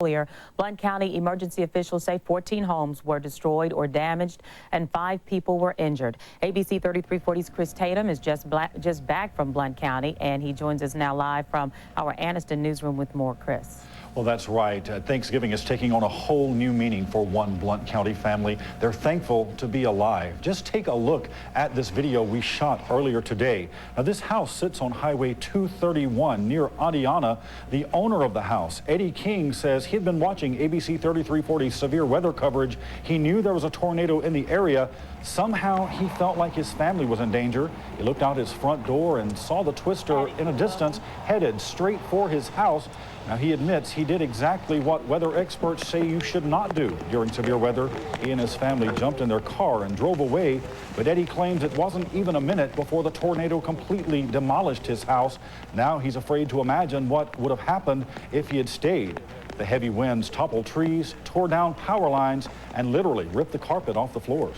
Earlier, Blount County emergency officials say 14 homes were destroyed or damaged and 5 people were injured. ABC 3340's Chris Tatum is just back from Blount County, and he joins us now live from our Anniston newsroom with more. Chris. Well, that's right. Thanksgiving is taking on a whole new meaning for one Blount County family. They're thankful to be alive. Just take a look at this video we shot earlier today. Now, this house sits on Highway 231 near Adiana. The owner of the house, Eddie King, says he'd been watching ABC 3340's severe weather coverage. He knew there was a tornado in the area. Somehow, he felt like his family was in danger. He looked out his front door and saw the twister in a distance, headed straight for his house. Now, he admits he did exactly what weather experts say you should not do during severe weather. He and his family jumped in their car and drove away, but Eddie claims it wasn't even a minute before the tornado completely demolished his house. Now he's afraid to imagine what would have happened if he had stayed. The heavy winds toppled trees, tore down power lines, and literally ripped the carpet off the floors.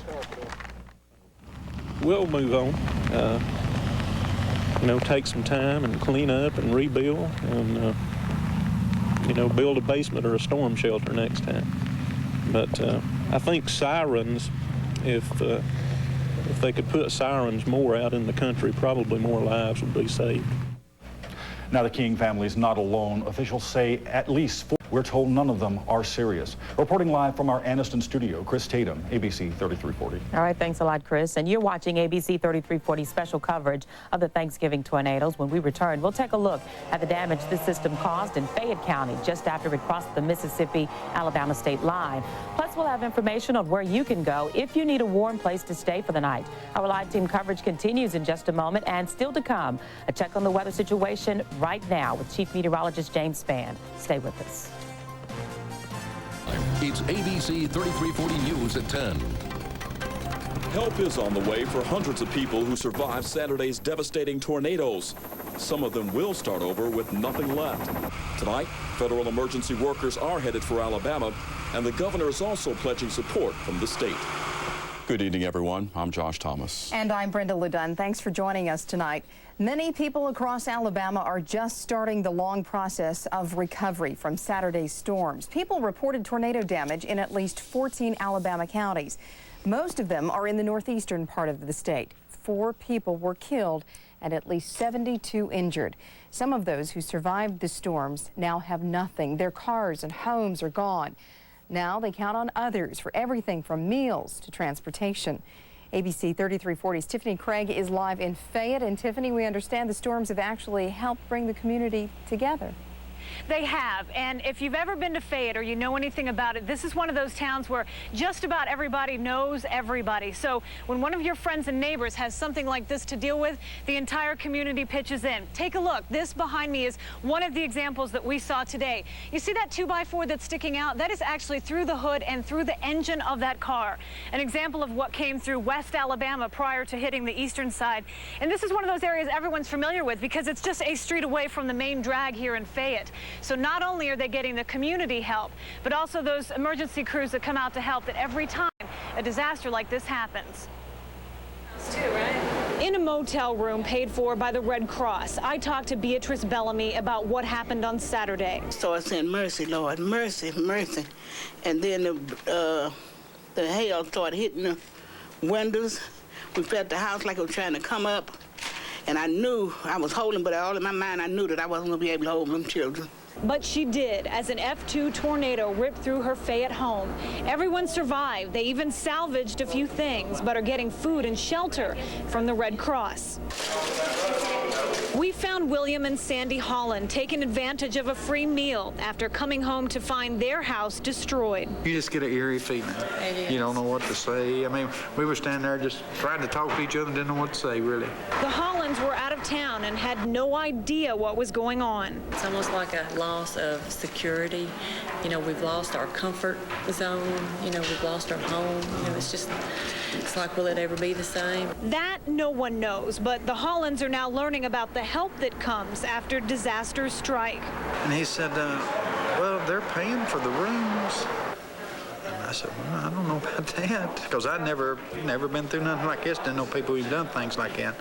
We'll move on. Take some time and clean up and rebuild and build a basement or a storm shelter next time. But I think sirens, if they could put sirens more out in the country, probably more lives would be saved. Now, the King family's not alone. Officials say at least 4. We're told none of them are serious. Reporting live from our Anniston studio, Chris Tatum, ABC 3340. All right, thanks a lot, Chris. And you're watching ABC 3340 special coverage of the Thanksgiving tornadoes. When we return, we'll take a look at the damage this system caused in Fayette County just after it crossed the Mississippi-Alabama state line. Plus, we'll have information on where you can go if you need a warm place to stay for the night. Our live team coverage continues in just a moment, and still to come, a check on the weather situation right now with Chief Meteorologist James Spann. Stay with us. It's ABC 3340 News at 10. Help is on the way for hundreds of people who survived Saturday's devastating tornadoes. Some of them will start over with nothing left. Tonight, federal emergency workers are headed for Alabama, and the governor is also pledging support from the state. Good evening, everyone. I'm Josh Thomas. And I'm Brenda Ludun. Thanks for joining us tonight. Many people across Alabama are just starting the long process of recovery from Saturday's storms. People reported tornado damage in at least 14 Alabama counties. Most of them are in the northeastern part of the state. 4 people were killed and at least 72 injured. Some of those who survived the storms now have nothing. Their cars and homes are gone. Now they count on others for everything from meals to transportation. ABC 3340's Tiffany Craig is live in Fayette. And Tiffany, we understand the storms have actually helped bring the community together. They have, and if you've ever been to Fayette or you know anything about it, this is one of those towns where just about everybody knows everybody. So when one of your friends and neighbors has something like this to deal with, the entire community pitches in. Take a look. This behind me is one of the examples that we saw today. You see that 2x4 that's sticking out? That is actually through the hood and through the engine of that car. An example of what came through West Alabama prior to hitting the eastern side. And this is one of those areas everyone's familiar with because it's just a street away from the main drag here in Fayette. So not only are they getting the community help, but also those emergency crews that come out to help that every time a disaster like this happens. In a motel room paid for by the Red Cross, I talked to Beatrice Bellamy about what happened on Saturday. So I said, mercy, Lord, mercy, mercy. And then the hail started hitting the windows. We felt the house like it was trying to come up. And I knew I was holding, but all in my mind, I knew that I wasn't going to be able to hold them children. But she did, as an F2 tornado ripped through her Fayette home. Everyone survived. They even salvaged a few things, but are getting food and shelter from the Red Cross. We found William and Sandy Holland taking advantage of a free meal after coming home to find their house destroyed. You just get an eerie feeling. You don't know what to say. I mean, we were standing there just trying to talk to each other and didn't know what to say, really. The Hollands were out of town and had no idea what was going on. It's almost like a loss of security. We've lost our comfort zone. We've lost our home. It's like, will it ever be the same? That no one knows, but the Hollands are now learning about the help that comes after disasters strike. And he said, well, they're paying for the rooms. And I said, well, I don't know about that, because I'd never been through nothing like this. Didn't know people who've done things like that.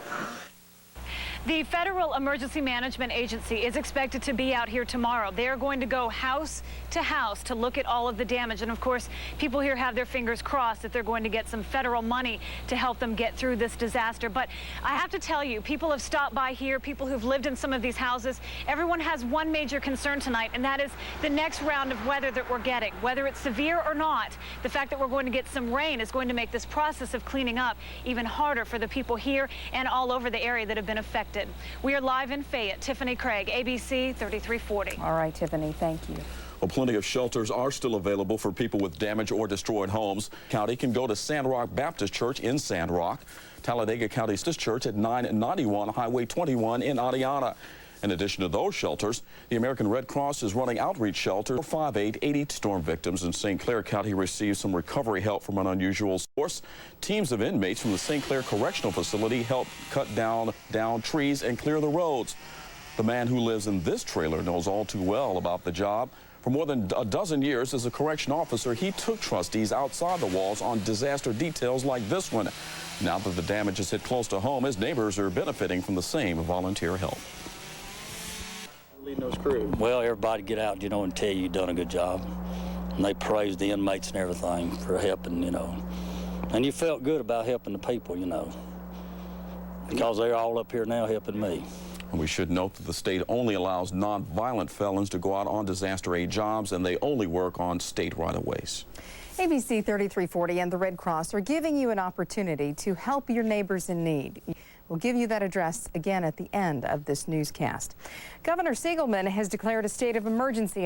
The Federal Emergency Management Agency is expected to be out here tomorrow. They are going to go house to house to look at all of the damage. And of course, people here have their fingers crossed that they're going to get some federal money to help them get through this disaster. But I have to tell you, people have stopped by here, people who've lived in some of these houses. Everyone has one major concern tonight, and that is the next round of weather that we're getting. Whether it's severe or not, the fact that we're going to get some rain is going to make this process of cleaning up even harder for the people here and all over the area that have been affected. We are live in Fayette. Tiffany Craig, ABC 3340. All right, Tiffany, thank you. Well, plenty of shelters are still available for people with damaged or destroyed homes. County can go to Sand Rock Baptist Church in Sand Rock, Talladega County's Church at 991 Highway 21 in Adiana. In addition to those shelters, the American Red Cross is running outreach shelter for 5/8 storm victims in St. Clair County received some recovery help from an unusual source. Teams of inmates from the St. Clair Correctional Facility helped cut down trees and clear the roads. The man who lives in this trailer knows all too well about the job. For more than a dozen years as a correction officer, he took trustees outside the walls on disaster details like this one. Now that the damage has hit close to home, his neighbors are benefiting from the same volunteer help. Leading those crews? Well, everybody get out, and tell you you've done a good job. And they praise the inmates and everything for helping, And you felt good about helping the people, because they're all up here now helping me. And we should note that the state only allows non-violent felons to go out on disaster aid jobs, and they only work on state right-of-ways. ABC 3340 and the Red Cross are giving you an opportunity to help your neighbors in need. We'll give you that address again at the end of this newscast. Governor Siegelman has declared a state of emergency